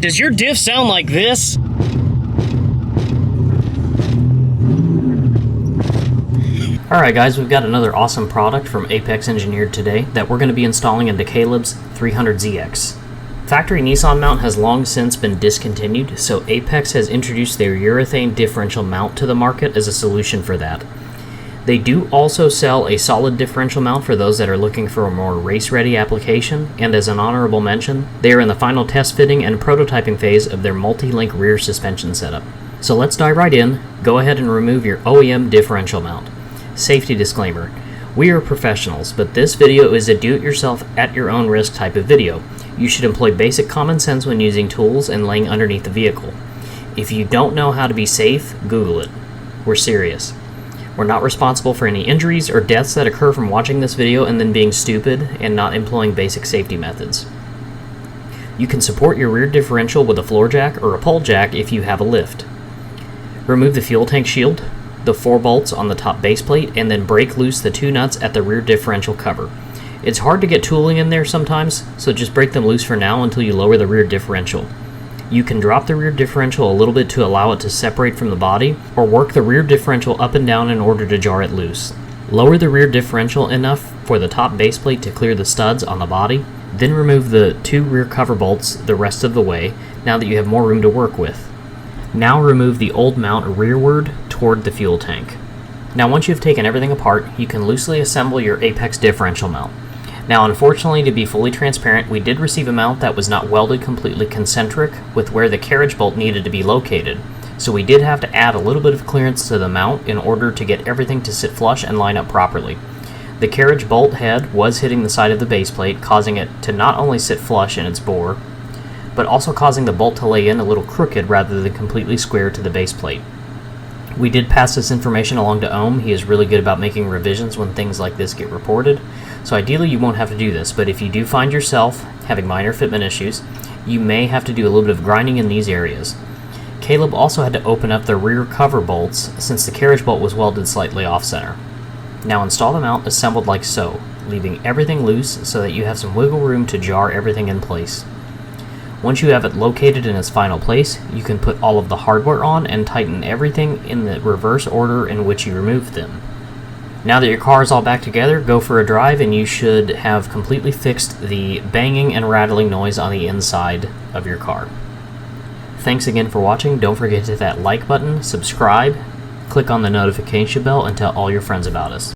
Does your diff sound like this? Alright guys, we've got another awesome product from Apex Engineered today that we're going to be installing into Caleb's 300ZX. Factory Nissan mount has long since been discontinued, so Apex has introduced their urethane differential mount to the market as a solution for that. They do also sell a solid differential mount for those that are looking for a more race-ready application, and as an honorable mention, they are in the final test fitting and prototyping phase of their multi-link rear suspension setup. So let's dive right in. Go ahead and remove your OEM differential mount. Safety disclaimer. We are professionals, but this video is a do-it-yourself at your own risk type of video. You should employ basic common sense when using tools and laying underneath the vehicle. If you don't know how to be safe, Google it. We're serious. We're not responsible for any injuries or deaths that occur from watching this video and then being stupid and not employing basic safety methods. You can support your rear differential with a floor jack or a pole jack if you have a lift. Remove the fuel tank shield, the 4 bolts on the top base plate, and then break loose the 2 nuts at the rear differential cover. It's hard to get tooling in there sometimes, so just break them loose for now until you lower the rear differential. You can drop the rear differential a little bit to allow it to separate from the body, or work the rear differential up and down in order to jar it loose. Lower the rear differential enough for the top base plate to clear the studs on the body, then remove the 2 rear cover bolts the rest of the way, now that you have more room to work with. Now remove the old mount rearward toward the fuel tank. Now once you've taken everything apart, you can loosely assemble your Apex differential mount. Now unfortunately, to be fully transparent, we did receive a mount that was not welded completely concentric with where the carriage bolt needed to be located, so we did have to add a little bit of clearance to the mount in order to get everything to sit flush and line up properly. The carriage bolt head was hitting the side of the base plate, causing it to not only sit flush in its bore, but also causing the bolt to lay in a little crooked rather than completely square to the base plate. We did pass this information along to Ohm. He is really good about making revisions when things like this get reported. So ideally you won't have to do this, but if you do find yourself having minor fitment issues, you may have to do a little bit of grinding in these areas. Caleb also had to open up the rear cover bolts since the carriage bolt was welded slightly off-center. Now install the mount assembled like so, leaving everything loose so that you have some wiggle room to jar everything in place. Once you have it located in its final place, you can put all of the hardware on and tighten everything in the reverse order in which you removed them. Now that your car is all back together, go for a drive and you should have completely fixed the banging and rattling noise on the inside of your car. Thanks again for watching. Don't forget to hit that like button, subscribe, click on the notification bell, and tell all your friends about us.